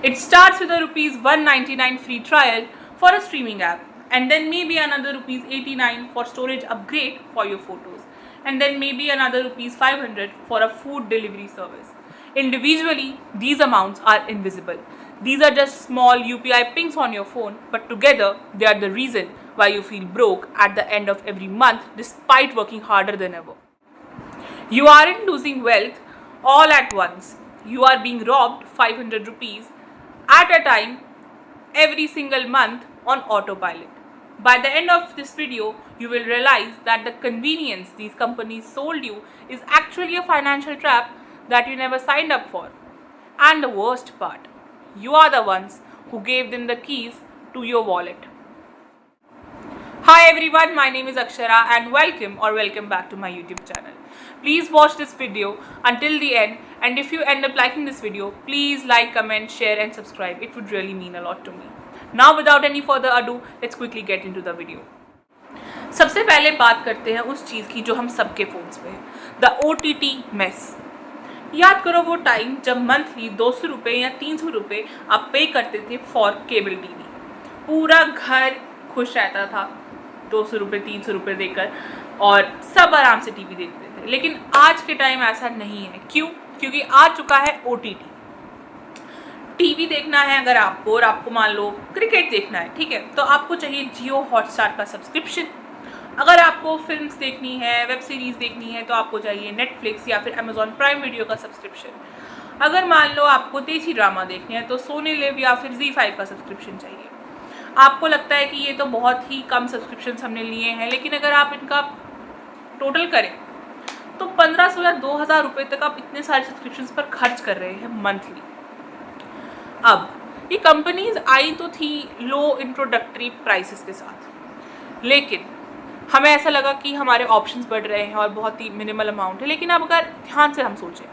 It starts with a rupees 199 free trial for a streaming app, and then maybe another rupees 89 for storage upgrade for your photos, and then maybe another rupees 500 for a food delivery service. Individually, these amounts are invisible. These are just small UPI pings on your phone, but together they are the reason why you feel broke at the end of every month despite working harder than ever. You aren't losing wealth all at once. You are being robbed 500 rupees at a time every single month on autopilot. By the end of this video, you will realize that the convenience these companies sold you is actually a financial trap that you never signed up for. And the worst part, you are the ones who gave them the keys to your wallet. Hi everyone, my name is Akshara and welcome back to my YouTube channel. Please watch this video until the end, and if you end up liking this video, please like, comment, share and subscribe. It would really mean a lot to me. Now without any further ado, let's quickly get into the video. सबसे पहले बात करते हैं उस चीज़ की जो हम सबके फोन्स पे है, द OTT मेस। याद करो वो टाइम जब मंथली 200 रुपये या 300 रुपये आप पे करते थे फॉर केबल टीवी। पूरा घर खुश रहता था 200 रुपये 300 रुपये देकर, और सब आराम से टीवी देखते थे। लेकिन आज के टाइम ऐसा नहीं है। क्यों? क्योंकि आ चुका है OTT। टीवी देखना है अगर आपको, और आपको मान लो क्रिकेट देखना है, ठीक है, तो आपको चाहिए जियो हॉटस्टार का सब्सक्रिप्शन। अगर आपको फिल्म्स देखनी है, वेब सीरीज़ देखनी है, तो आपको चाहिए नेटफ्लिक्स या फिर अमेजॉन प्राइम वीडियो का सब्सक्रिप्शन। अगर मान लो आपको देसी ड्रामा देखनी है तो सोनी लिव या फिर ZEE5 का सब्सक्रिप्शन चाहिए। आपको लगता है कि ये तो बहुत ही कम सब्सक्रिप्शन हमने लिए हैं, लेकिन अगर आप इनका टोटल करें तो 1500 या 2000 रुपये तक आप इतने सारे सब्सक्रिप्शंस पर खर्च कर रहे हैं मंथली। अब ये कंपनीज आई तो थी लो इंट्रोडक्टरी प्राइसेस के साथ, लेकिन हमें ऐसा लगा कि हमारे ऑप्शंस बढ़ रहे हैं और बहुत ही मिनिमल अमाउंट है। लेकिन अब अगर ध्यान से हम सोचें,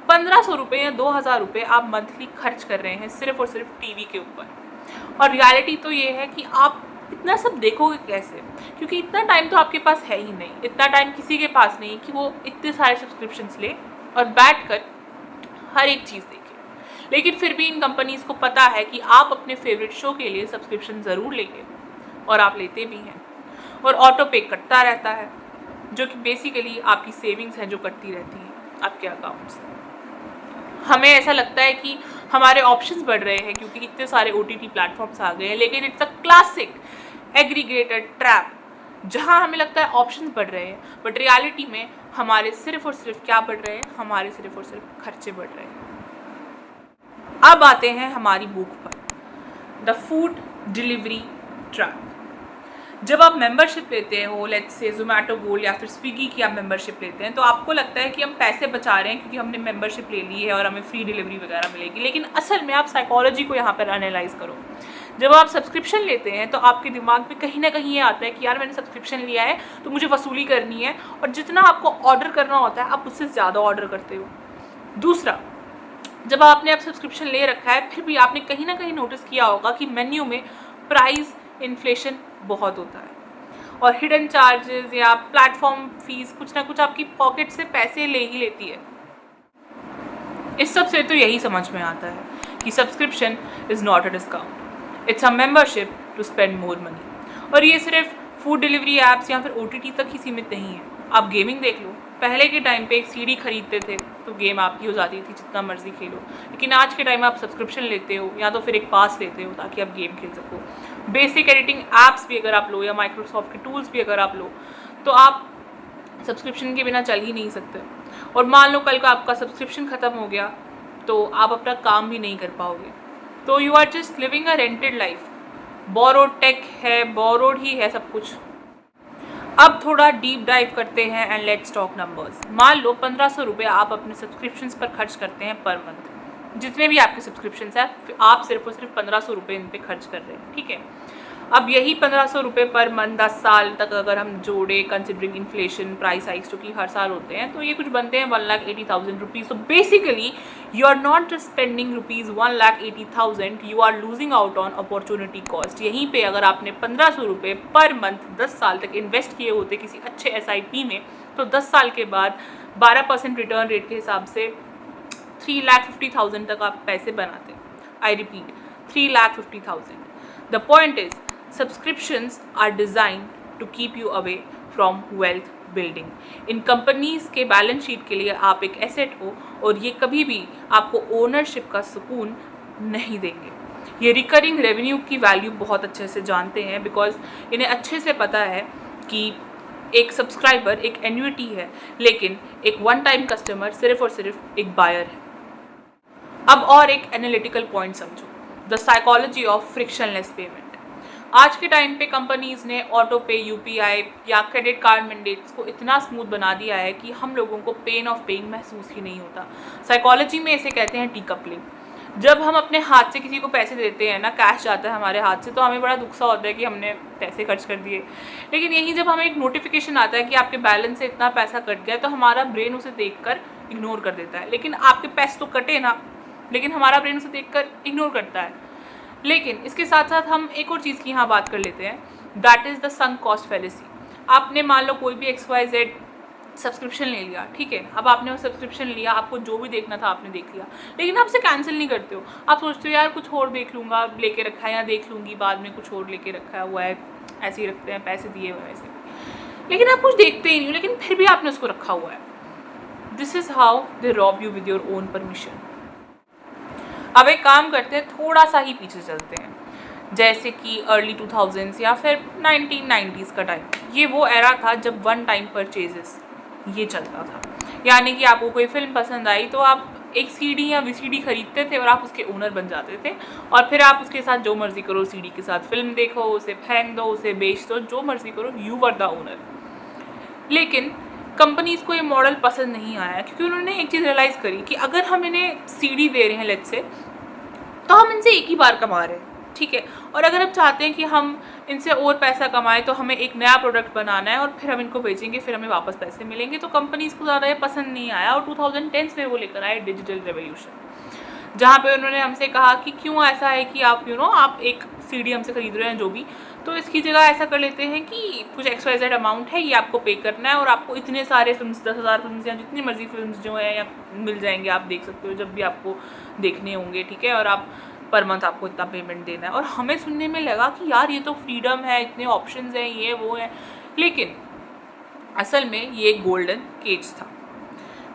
1500 रुपये या 2000 रुपये आप मंथली खर्च कर रहे हैं सिर्फ और सिर्फ टीवी के ऊपर। और रियलिटी तो ये है कि आप इतना सब देखोगे कैसे, क्योंकि इतना टाइम तो आपके पास है ही नहीं। इतना टाइम किसी के पास नहीं कि वो इतने सारे सब्सक्रिप्शंस ले और बैठकर हर एक चीज़ देखे। लेकिन फिर भी इन कंपनीज़ को पता है कि आप अपने फेवरेट शो के लिए सब्सक्रिप्शन ज़रूर लेंगे, और आप लेते भी हैं, और ऑटो पे कटता रहता है, जो कि बेसिकली आपकी सेविंग्स हैं जो कटती रहती हैं आपके अकाउंट से। हमें ऐसा लगता है कि हमारे ऑप्शंस बढ़ रहे हैं क्योंकि इतने सारे OTT प्लेटफॉर्म्स आ गए हैं, लेकिन it's a classic aggregated trap, जहां हमें लगता है ऑप्शंस बढ़ रहे हैं, बट रियलिटी में हमारे सिर्फ और सिर्फ क्या बढ़ रहे हैं, हमारे सिर्फ और सिर्फ खर्चे बढ़ रहे हैं। अब आते हैं हमारी बुक पर, द फूड डिलीवरी ट्रैप। जब आप मेंबरशिप लेते हो, लेट्स से जोमेटो गोल्ड या फिर स्विगी की आप मेंबरशिप लेते हैं, तो आपको लगता है कि हम पैसे बचा रहे हैं क्योंकि हमने मेंबरशिप ले ली है और हमें फ्री डिलीवरी वगैरह मिलेगी। लेकिन असल में आप साइकोलॉजी को यहाँ पर एनालाइज करो। जब आप सब्सक्रिप्शन लेते हैं तो आपके दिमाग में कहीं ना कहीं ये आता है कि यार मैंने सब्सक्रिप्शन लिया है तो मुझे वसूली करनी है, और जितना आपको ऑर्डर करना होता है आप उससे ज़्यादा ऑर्डर करते हो। दूसरा, जब आपने अब सब्सक्रिप्शन ले रखा है, फिर भी आपने कहीं ना कहीं नोटिस किया होगा कि मेन्यू में प्राइस इन्फ्लेशन बहुत होता है, और हिडन चार्जेस या प्लेटफॉर्म फीस कुछ ना कुछ आपकी पॉकेट से पैसे ले ही लेती है। इस सब से तो यही समझ में आता है कि subscription is not a discount, it's a membership to spend more money. और ये सिर्फ फूड डिलीवरी ऐप्स या फिर OTT तक ही सीमित नहीं है। आप गेमिंग देख लो, पहले के टाइम पे एक CD खरीदते थे तो गेम आपकी हो जाती थी, जितना मर्जी खेलो। लेकिन आज के टाइम आप सब्सक्रिप्शन लेते हो या तो फिर एक पास लेते हो ताकि आप गेम खेल सको। बेसिक एडिटिंग ऐप्स भी अगर आप लो या माइक्रोसॉफ्ट के टूल्स भी अगर आप लो, तो आप सब्सक्रिप्शन के बिना चल ही नहीं सकते। और मान लो कल का आपका सब्सक्रिप्शन ख़त्म हो गया तो आप अपना काम भी नहीं कर पाओगे। तो you are just living a rented life. Borrowed tech है, बोरोड ही है सब कुछ। अब थोड़ा डीप डाइव करते हैं एंड लेट्स टॉक नंबर्स। मान लो 1500 रुपये आप अपने सब्सक्रिप्शंस पर खर्च करते हैं पर मंथ। जितने भी आपके सब्सक्रिप्शंस हैं आप सिर्फ और सिर्फ 1500 रुपये इन पर खर्च कर रहे हैं, ठीक है। अब यही 1500 रुपये पर मंथ 10 साल तक अगर हम जोड़े, कंसिडरिंग इन्फ्लेशन, प्राइस हाइक्स जो कि हर साल होते हैं, तो ये कुछ बनते हैं 1,80,000 रुपीज़। तो basically you are not just spending rupees 1,80,000, you are losing out on opportunity cost. यहीं पे अगर आपने 1500 रुपये पर मंथ 10 साल तक इन्वेस्ट किए होते किसी अच्छे SIP में, तो 10 साल के बाद 12% रिटर्न रेट के हिसाब से 3,50,000 तक आप पैसे बनाते। I repeat, 3,50,000. The point is, subscriptions are designed to keep you away from wealth building. In companies के बैलेंस शीट के लिए आप एक एसेट हो और ये कभी भी आपको ओनरशिप का सुकून नहीं देंगे। ये रिकरिंग रेवेन्यू की वैल्यू बहुत अच्छे से जानते हैं, बिकॉज इन्हें अच्छे से पता है कि एक सब्सक्राइबर एक एन्युइटी है, लेकिन एक वन टाइम कस्टमर सिर्फ और सिर्फ एक बायर है। अब और एक एनालिटिकल पॉइंट समझो, the psychology of frictionless payment. आज के टाइम पे कंपनीज ने ऑटो पे, यूपीआई या क्रेडिट कार्ड मैंडेट्स को इतना स्मूथ बना दिया है कि हम लोगों को पेन ऑफ पेइंग महसूस ही नहीं होता। साइकोलॉजी में इसे कहते हैं डीकपलिंग। जब हम अपने हाथ से किसी को पैसे देते हैं ना, कैश जाता है हमारे हाथ से, तो हमें बड़ा दुख सा होता है कि हमने पैसे खर्च कर दिए। लेकिन यही जब हमें एक नोटिफिकेशन आता है कि आपके बैलेंस से इतना पैसा कट गया, तो हमारा ब्रेन उसे देखकर इग्नोर कर देता है। लेकिन आपके पैसे तो कटे ना, लेकिन हमारा ब्रेन उसे देखकर इग्नोर करता है। लेकिन इसके साथ साथ हम एक और चीज़ की यहाँ बात कर लेते हैं, that is the sunk cost fallacy. आपने मान लो कोई भी XYZ सब्सक्रिप्शन ले लिया, ठीक है, अब आपने वो सब्सक्रिप्शन लिया, आपको जो भी देखना था आपने देख लिया, लेकिन आप उसे कैंसिल नहीं करते हो। आप सोचते हो यार कुछ और देख लूँगा, लेके रखा है, या देख लूँगी बाद में, कुछ और लेके रखा हुआ है, ऐसे ही रखते हैं, पैसे दिए हुए वैसे। लेकिन आप कुछ देखते ही नहीं हो, लेकिन फिर भी आपने उसको रखा हुआ है। This is how they rob you with your own permission. अब एक काम करते हैं, थोड़ा सा ही पीछे चलते हैं, जैसे कि अर्ली 2000s या फिर 1990s का टाइम। ये वो एरा था जब वन टाइम परचेजेस ये चलता था। यानी कि आपको कोई फिल्म पसंद आई तो आप एक CD या VCD खरीदते थे और आप उसके ओनर बन जाते थे, और फिर आप उसके साथ जो मर्जी करो, CD के साथ फिल्म देखो, उसे फेंक दो, उसे बेच दो, जो मर्जी करो, यू वर द ओनर। लेकिन कंपनीज को ये मॉडल पसंद नहीं आया, क्योंकि उन्होंने एक चीज़ रियलाइज़ करी कि अगर हम इन्हें CD दे रहे हैं लेट्स से, तो हम इनसे एक ही बार कमा रहे हैं, ठीक है, और अगर हम चाहते हैं कि हम इनसे और पैसा कमाएं तो हमें एक नया प्रोडक्ट बनाना है और फिर हम इनको बेचेंगे, फिर हमें वापस पैसे मिलेंगे। तो कंपनीज को ज़्यादा ये पसंद नहीं आया, और 2010s में वो लेकर आए डिजिटल रेवोल्यूशन, जहाँ पे उन्होंने हमसे कहा कि क्यों ऐसा है कि आप आप एक CD हमसे खरीद रहे हैं जो भी, तो इसकी जगह ऐसा कर लेते हैं कि कुछ XYZ अमाउंट है, ये आपको पे करना है, और आपको इतने सारे फिल्म, 10,000 फिल्म या जितनी मर्जी फिल्म जो है या मिल जाएंगे, आप देख सकते हो जब भी आपको देखने होंगे, ठीक है, और आप पर मंथ आपको इतना पेमेंट देना है। और हमें सुनने में लगा कि यार ये तो फ्रीडम है, इतने ऑप्शंस हैं, ये वो है, लेकिन असल में ये एक गोल्डन केज था,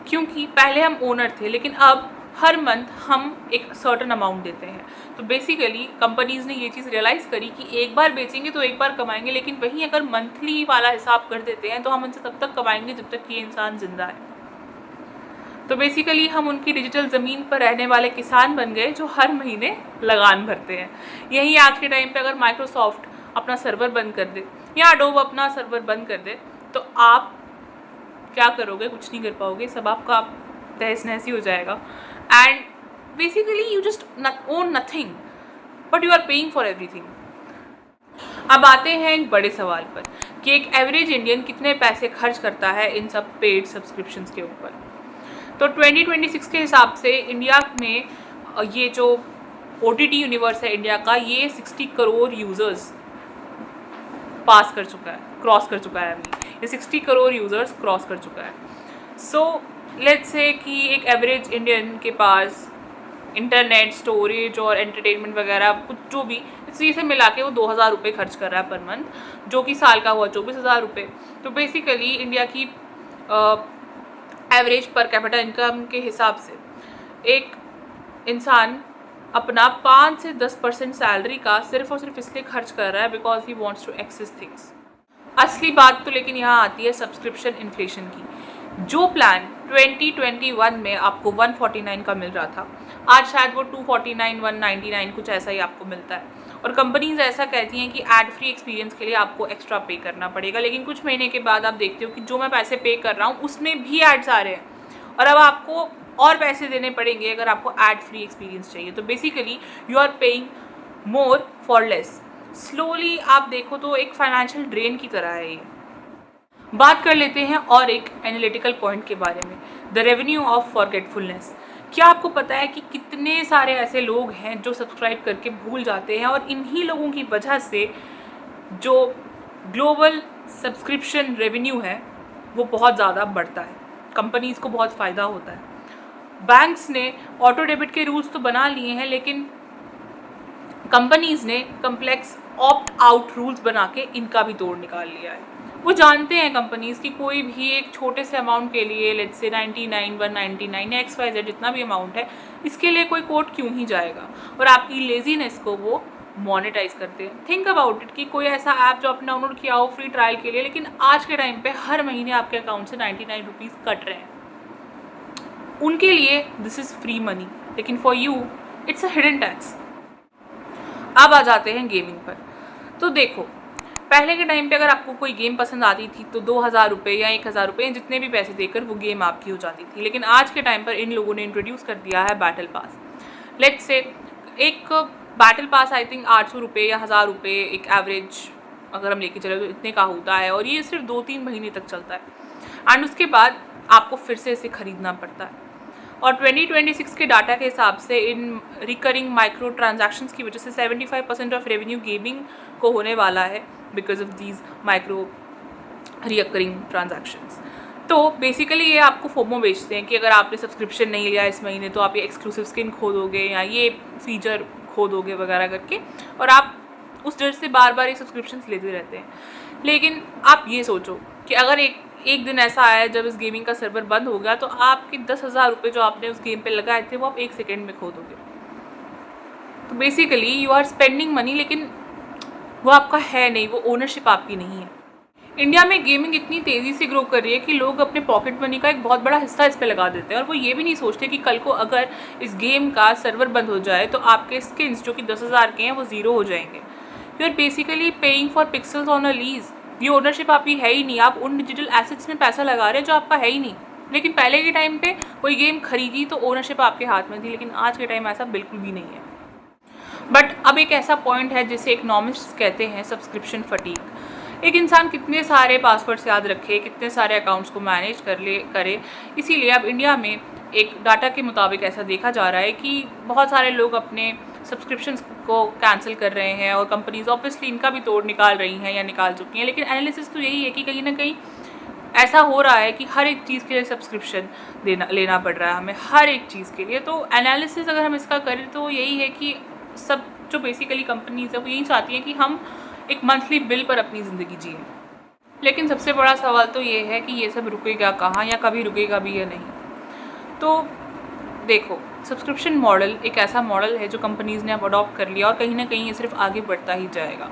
क्योंकि पहले हम ओनर थे, लेकिन अब हर मंथ हम एक सर्टेन अमाउंट देते हैं। तो बेसिकली कंपनीज ने ये चीज़ रियलाइज़ करी कि एक बार बेचेंगे तो एक बार कमाएंगे, लेकिन वहीं अगर मंथली वाला हिसाब कर देते हैं तो हम उनसे तब तक कमाएंगे जब तक ये इंसान जिंदा है। तो बेसिकली हम उनकी डिजिटल ज़मीन पर रहने वाले किसान बन गए जो हर महीने लगान भरते हैं। यही आज के टाइम पे अगर माइक्रोसॉफ्ट अपना सर्वर बंद कर दे या एडोब अपना सर्वर बंद कर दे, तो आप क्या करोगे? कुछ नहीं कर पाओगे, सब आपका तहस नहस ही हो जाएगा। And basically you just own nothing but you are paying for everything. अब आते हैं एक बड़े सवाल पर कि एक एवरेज इंडियन कितने पैसे खर्च करता है इन सब पेड सब्सक्रिप्शंस के ऊपर। तो 2026 के हिसाब से इंडिया में ये जो OTT यूनिवर्स है इंडिया का, ये 60 करोड़ यूज़र्स पास कर चुका है, क्रॉस कर चुका है। अभी ये 60 करोड़ यूज़र्स क्रॉस कर चुका है। सो लेट्स से कि एक एवरेज इंडियन के पास इंटरनेट, स्टोरेज और एंटरटेनमेंट वगैरह कुछ जो भी, इसी से मिला के वो 2,000 रुपये खर्च कर रहा है पर मंथ, जो कि साल का हुआ 24,000 रुपये। तो बेसिकली इंडिया की एवरेज पर कैपिटा इनकम के हिसाब से एक इंसान अपना 5 से 10% सैलरी का सिर्फ और सिर्फ इसलिए खर्च कर रहा है because he wants to access things. असली बात तो लेकिन यहाँ आती है सब्सक्रिप्शन इन्फ्लेशन की। जो प्लान 2021 में आपको 149 का मिल रहा था, आज शायद वो 249, 199 कुछ ऐसा ही आपको मिलता है। और कंपनीज ऐसा कहती हैं कि एड फ्री एक्सपीरियंस के लिए आपको एक्स्ट्रा पे करना पड़ेगा, लेकिन कुछ महीने के बाद आप देखते हो कि जो मैं पैसे पे कर रहा हूँ उसमें भी एड्स आ रहे हैं और अब आपको और पैसे देने पड़ेंगे अगर आपको एड फ्री एक्सपीरियंस चाहिए। तो basically you are paying more for less. Slowly आप देखो तो एक फाइनेंशियल ड्रेन की तरह है ये। बात कर लेते हैं और एक एनालिटिकल पॉइंट के बारे में, द रेवेन्यू ऑफ फॉरगेटफुलनेस। क्या आपको पता है कि कितने सारे ऐसे लोग हैं जो सब्सक्राइब करके भूल जाते हैं, और इन्हीं लोगों की वजह से जो ग्लोबल सब्सक्रिप्शन रेवेन्यू है वो बहुत ज़्यादा बढ़ता है, कंपनीज़ को बहुत फ़ायदा होता है। बैंक्स ने ऑटो डेबिट के रूल्स तो बना लिए हैं, लेकिन कंपनीज़ ने कम्प्लेक्स ऑप्ट आउट रूल्स बना के इनका भी तोड़ निकाल लिया है। वो जानते हैं कंपनीज़ कि कोई भी एक छोटे से अमाउंट के लिए, लेट्स से 99, 199 या XYZ जितना भी अमाउंट है, इसके लिए कोई कोर्ट क्यों ही जाएगा, और आपकी लेजीनेस को वो मोनेटाइज करते हैं। थिंक अबाउट इट कि कोई ऐसा ऐप जो आपने डाउनलोड किया हो फ्री ट्रायल के लिए, लेकिन आज के टाइम पे हर महीने आपके अकाउंट से 99 रुपीज़ कट रहे हैं। उनके लिए दिस इज़ फ्री मनी, लेकिन for you it's a hidden tax. अब आ जाते हैं गेमिंग पर। तो देखो, पहले के टाइम पे अगर आपको कोई गेम पसंद आती थी तो 2000 रुपये या 1000 रुपये, जितने भी पैसे देकर वो गेम आपकी हो जाती थी। लेकिन आज के टाइम पर इन लोगों ने इंट्रोड्यूस कर दिया है बैटल पास। लेट्स से एक बैटल पास आई थिंक 800 रुपये या 1000 रुपये एक एवरेज अगर हम लेके चले तो इतने का होता है, और ये सिर्फ 2-3 महीने तक चलता है एंड उसके बाद आपको फिर से इसे ख़रीदना पड़ता है। और 2026 के डाटा के हिसाब से इन रिकरिंग माइक्रो ट्रांजैक्शंस की वजह से 75% ऑफ रेवेन्यू गेमिंग को होने वाला है because of these micro recurring transactions. तो बेसिकली ये आपको फोमो बेचते हैं कि अगर आपने सब्सक्रिप्शन नहीं लिया इस महीने तो आप ये एक्सक्लूसिव स्किन खो दोगे या ये फीचर खो दोगे वगैरह करके, और आप उस डर से बार बार ये सब्सक्रिप्शंस लेते रहते हैं। लेकिन आप ये सोचो कि अगर एक दिन ऐसा आया जब इस गेमिंग का सर्वर बंद हो गया तो आपके 10,000 रुपये जो आपने उस गेम पे लगाए थे वो आप 1 सेकेंड में खो दोगे। तो basically you are spending money, लेकिन वो आपका है नहीं, वो ओनरशिप आपकी नहीं है। इंडिया में गेमिंग इतनी तेज़ी से ग्रो कर रही है कि लोग अपने पॉकेट मनी का एक बहुत बड़ा हिस्सा इस पे लगा देते हैं, और वो ये भी नहीं सोचते कि कल को अगर इस गेम का सर्वर बंद हो जाए तो आपके स्किन्स जो कि 10,000 के हैं वो ज़ीरो हो जाएंगे। You are basically paying for pixels on a lease. ये ओनरशिप आपकी है ही नहीं, आप उन डिजिटल एसेट्स में पैसा लगा रहे हैं जो आपका है ही नहीं। लेकिन पहले के टाइम पे कोई गेम खरीदी तो ओनरशिप आपके हाथ में थी, लेकिन आज के टाइम ऐसा बिल्कुल भी नहीं है। बट अब एक ऐसा पॉइंट है जिसे इकोनॉमिस्ट्स कहते हैं सब्सक्रिप्शन फटीग। एक इंसान कितने सारे पासवर्ड्स याद रखे, कितने सारे अकाउंट्स को मैनेज करे, इसीलिए अब इंडिया में एक डाटा के मुताबिक ऐसा देखा जा रहा है कि बहुत सारे लोग अपने सब्सक्रिप्शंस को कैंसिल कर रहे हैं, और कंपनीज ऑब्वियसली इनका भी तोड़ निकाल रही हैं या निकाल चुकी हैं। लेकिन एनालिसिस तो यही है कि कहीं ना कहीं ऐसा हो रहा है कि हर एक चीज़ के लिए सब्सक्रिप्शन लेना पड़ रहा है हमें, हर एक चीज़ के लिए। तो एनालिसिस अगर हम इसका करें तो यही है कि सब जो बेसिकली कंपनीज है वो यही चाहती हैं कि हम एक मंथली बिल पर अपनी ज़िंदगी जिए। लेकिन सबसे बड़ा सवाल तो ये है कि ये सब रुकेगा कहाँ, या कभी रुकेगा भी या नहीं। तो देखो, सब्सक्रिप्शन मॉडल एक ऐसा मॉडल है जो कंपनीज़ ने अब अडॉप्ट कर लिया, और कहीं ना कहीं ये सिर्फ आगे बढ़ता ही जाएगा।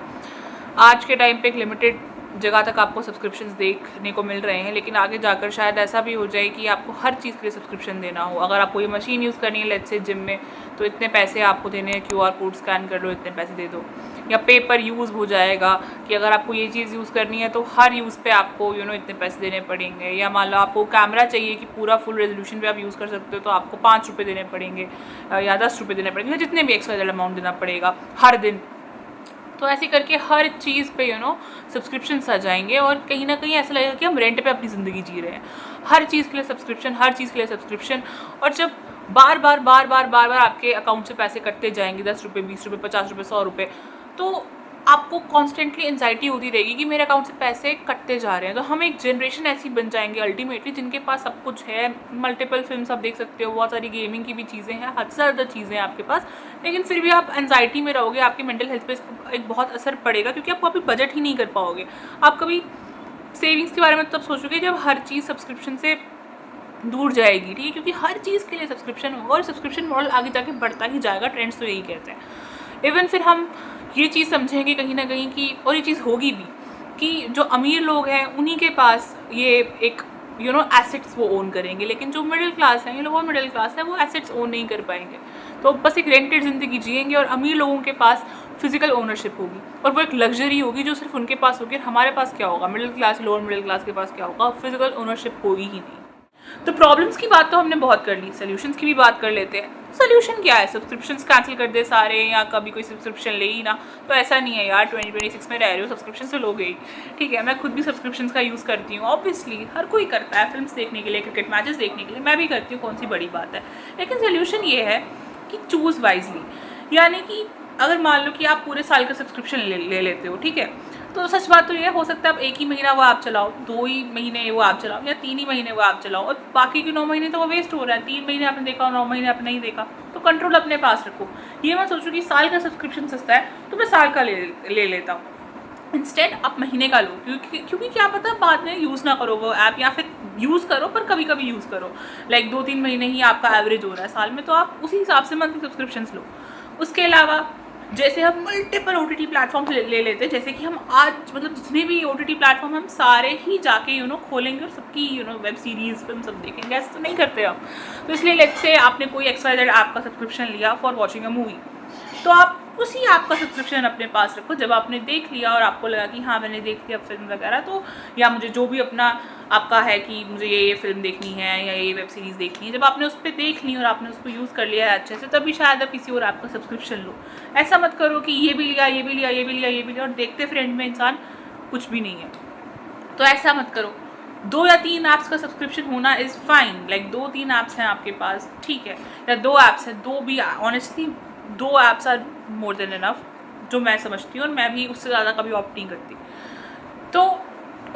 आज के टाइम पे एक लिमिटेड जगह तक आपको सब्सक्रिप्शंस देखने को मिल रहे हैं, लेकिन आगे जाकर शायद ऐसा भी हो जाए कि आपको हर चीज़ के लिए सब्सक्रिप्शन देना हो। अगर आपको ये मशीन यूज़ करनी है लेट्स से जिम में, तो इतने पैसे आपको देने हैं, QR कोड स्कैन कर लो, इतने पैसे दे दो। या पे पर यूज़ हो जाएगा कि अगर आपको ये चीज़ यूज़ करनी है तो हर यूज़ पे आपको इतने पैसे देने पड़ेंगे। या मान लो आपको कैमरा चाहिए कि पूरा फुल रेजोल्यूशन पे आप यूज़ कर सकते हो, तो आपको 5 रुपये देने पड़ेंगे या 10 रुपये देने पड़ेंगे, जितने भी XYZ अमाउंट देना पड़ेगा हर दिन। तो ऐसे करके हर चीज़ पे सब्सक्रिप्शंस आ जाएंगे, और कहीं ना कहीं ऐसा लगेगा कि हम रेंट पे अपनी ज़िंदगी जी रहे हैं। हर चीज़ के लिए सब्सक्रिप्शन, हर चीज़ के लिए सब्सक्रिप्शन। और जब बार बार आपके अकाउंट से पैसे कटते जाएंगे, 10 रुपये, 20 रुपये, 50 रुपये, 100 रुपये, तो आपको कॉन्स्टेंटली एंजाइटी होती रहेगी कि मेरे अकाउंट से पैसे कटते जा रहे हैं। तो हम एक जनरेशन ऐसी बन जाएंगे अल्टीमेटली जिनके पास सब कुछ है, मल्टीपल फिल्म्स आप देख सकते हो, बहुत सारी गेमिंग की भी चीज़ें हैं, हद से ज़्यादा चीज़ें हैं आपके पास, लेकिन फिर भी आप एंजाइटी में रहोगे। आपकी मेंटल हेल्थ पे एक बहुत असर पड़ेगा, क्योंकि आप कभी बजट ही नहीं कर पाओगे। आप कभी सेविंग्स के बारे में तब सोचोगे जब हर चीज़ सब्सक्रिप्शन से दूर जाएगी, ठीक है, क्योंकि हर चीज़ के लिए सब्सक्रिप्शन होगा, और सब्सक्रिप्शन मॉडल आगे जाके बढ़ता ही जाएगा। ट्रेंड्स तो यही कहते हैं। इवन फिर हम ये चीज़ समझेंगे कहीं ना कहीं कि, और ये चीज़ होगी भी, कि जो अमीर लोग हैं उन्हीं के पास ये एक एसेट्स वो ओन करेंगे, लेकिन जो मिडिल क्लास हैं, ये लोअर मिडिल क्लास है, वो एसेट्स ओन नहीं कर पाएंगे। तो बस एक रेंटेड ज़िंदगी जिएंगे, और अमीर लोगों के पास फिजिकल ओनरशिप होगी, और वो एक लग्जरी होगी जो सिर्फ उनके पास होगी। और हमारे पास क्या होगा, middle class, lower middle class के पास क्या होगा, फिजिकल ओनरशिप होगी ही नहीं। तो प्रॉब्लम्स की बात तो हमने बहुत कर ली, सोल्यूशंस की भी बात कर लेते हैं। सोल्यूशन क्या है? सब्सक्रिप्शंस कैंसिल कर दे सारे, या कभी कोई सब्सक्रिप्शन ले ही ना। तो ऐसा नहीं है यार, 2026 में रह रहे हो, सब्सक्रिप्शन से लोगे ही, ठीक है। मैं खुद भी सब्सक्रिप्शंस का यूज़ करती हूँ, ऑब्वियसली हर कोई करता है, फिल्म्स देखने के लिए, क्रिकेट मैचेस देखने के लिए, मैं भी करती हूँ, कौन सी बड़ी बात है। लेकिन सोल्यूशन ये है कि चूज़ वाइजली, यानी कि अगर मान लो कि आप पूरे साल का सब्सक्रिप्शन ले लेते हो, ठीक है, तो सच बात तो ये हो सकता है आप 1 ही महीना वो ऐप चलाओ, 2 ही महीने वो ऐप चलाओ या 3 ही महीने वो ऐप चलाओ और बाकी के 9 महीने तो वो वेस्ट हो रहा है। 3 महीने आपने देखा और 9 महीने आपने नहीं देखा, तो कंट्रोल अपने पास रखो। ये मत सोचो कि साल का सब्सक्रिप्शन सस्ता है तो मैं साल का ले लेता हूँ। इंस्टेड आप महीने का लो, क्योंकि क्या पता बाद में यूज़ ना करो वो ऐप, या फिर यूज़ करो पर कभी कभी यूज़ करो। लाइक 2-3 महीने ही आपका एवरेज हो रहा है साल में, तो आप उसी हिसाब से मंथली सब्सक्रिप्शंस लो। उसके अलावा जैसे हम मल्टीपल OTT प्लेटफॉर्म ले लेते हैं, जैसे कि हम आज मतलब जितने भी OTT प्लेटफॉर्म हम सारे ही जाके खोलेंगे और सबकी वेब सीरीज़ फिल्म सब देखेंगे, ऐसा तो नहीं करते हम। तो इसलिए लेट्स से आपने कोई XYZ ऐप का सब्सक्रिप्शन लिया फॉर वॉचिंग अ मूवी, तो आप उसी ऐप का सब्सक्रिप्शन अपने पास रखो। जब आपने देख लिया और आपको लगा कि हाँ मैंने देख लिया फिल्म वगैरह, तो या मुझे जो भी अपना आपका है कि मुझे ये फिल्म देखनी है या ये वेब सीरीज़ देखनी है, जब आपने उस पर देख ली और आपने उसको यूज़ कर लिया है अच्छे से, तभी शायद आप किसी और ऐप का सब्सक्रिप्शन लो। ऐसा मत करो कि ये भी लिया ये भी लिया ये भी लिया ये भी लिया और देखते फ्रेंड में इंसान कुछ भी नहीं है। तो ऐसा मत करो। 2 या 3 ऐप्स का सब्सक्रिप्शन होना इज़ फाइन। लाइक 2-3 ऐप्स हैं आपके पास, ठीक है, या 2 ऐप्स हैं, 2 भी honestly 2 apps are more than enough, जो मैं समझती हूँ, और मैं भी उससे ज़्यादा कभी ऑप्ट नहीं करती। तो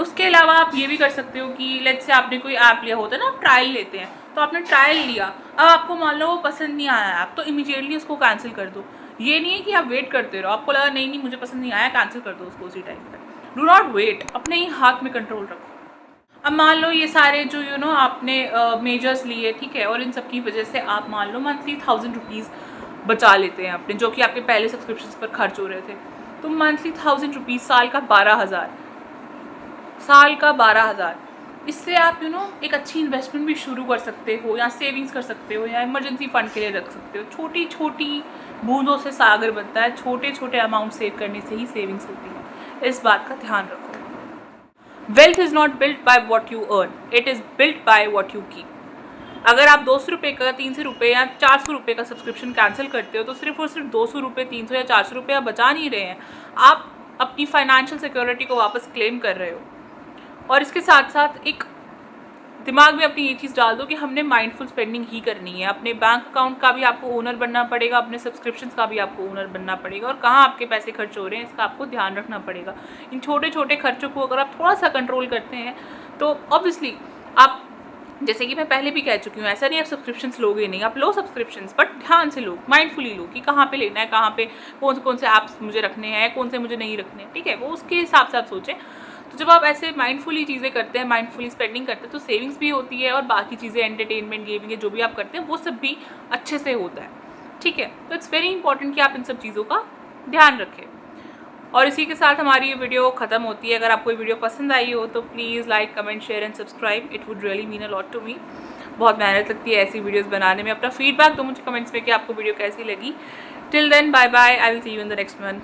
उसके अलावा आप ये भी कर सकते हो कि लेट्स से आपने कोई ऐप लिया होता है ना, आप ट्रायल लेते हैं, तो आपने ट्रायल लिया, अब आपको मान लो वो पसंद नहीं आया ऐप, तो इमीडिएटली उसको कैंसिल कर दो। ये नहीं है कि आप वेट करते रहो, आपको लगा नहीं मुझे पसंद नहीं आया, कैंसिल कर दो उसको उसी टाइम पर। डू नॉट वेट, अपने ही हाथ में कंट्रोल रखो। अब मान लो ये सारे जो आपने मेजर्स लिए, ठीक है, और इन सब की वजह से आप मान लो मंथली 1000 रुपीज़ बचा लेते हैं अपने, जो कि आपके पहले सब्सक्रिप्शन पर खर्च हो रहे थे। तो मंथली 1000 रुपीज़, साल का 12,000, साल का 12,000। इससे आप एक अच्छी इन्वेस्टमेंट भी शुरू कर सकते हो, या सेविंग्स कर सकते हो, या इमरजेंसी फंड के लिए रख सकते हो। छोटी छोटी बूंदों से सागर बनता है, छोटे छोटे अमाउंट सेव करने से ही सेविंग्स होती है। इस बात का ध्यान रखो। Wealth is not built by what you earn, it is built by what you keep. अगर आप 200 रुपये का, 300 रुपये या 400 रुपये का सब्सक्रिप्शन कैंसिल करते हो, तो सिर्फ और सिर्फ 200 रुपये, 300 या 400 रुपये आप बचा नहीं रहे हैं, आप अपनी फाइनेंशियल सिक्योरिटी को वापस क्लेम कर रहे हो। और इसके साथ साथ एक दिमाग में अपनी ये चीज़ डाल दो कि हमने माइंडफुल स्पेंडिंग ही करनी है। अपने बैंक अकाउंट का भी आपको ओनर बनना पड़ेगा, अपने सब्सक्रिप्शंस का भी आपको ओनर बनना पड़ेगा, और कहाँ आपके पैसे खर्च हो रहे हैं इसका आपको ध्यान रखना पड़ेगा। इन छोटे छोटे खर्चों को अगर आप थोड़ा सा कंट्रोल करते हैं, तो ऑब्वियसली आप, जैसे कि मैं पहले भी कह चुकी हूँ, ऐसा नहीं आप सब्सक्रिप्शंस लोगे नहीं, आप लो सब्सक्रिप्शंस, बट ध्यान से लो, माइंडफुली लो कि कहाँ पे लेना है, कहाँ पे कौन से ऐप्स मुझे रखने हैं, कौन से मुझे नहीं रखने हैं, ठीक है, वो उसके हिसाब से आप सोचें। तो जब आप ऐसे माइंडफुली चीज़ें करते हैं, माइंडफुली स्पेंडिंग करते हैं, तो सेविंग्स भी होती है और बाकी चीज़ें, एंटरटेनमेंट, गेमिंग, जो भी आप करते हैं वो सब भी अच्छे से होता है, ठीक है। तो इट्स वेरी इंपॉर्टेंट कि आप इन सब चीज़ों का ध्यान रखें। और इसी के साथ हमारी ये वीडियो ख़त्म होती है। अगर आपको ये वीडियो पसंद आई हो तो please like, comment, share and subscribe, it would really mean a lot to me. बहुत मेहनत लगती है ऐसी वीडियोस बनाने में। अपना फीडबैक दो मुझे कमेंट्स में कि आपको वीडियो कैसी लगी। Till then, bye bye, I will see you in the next one.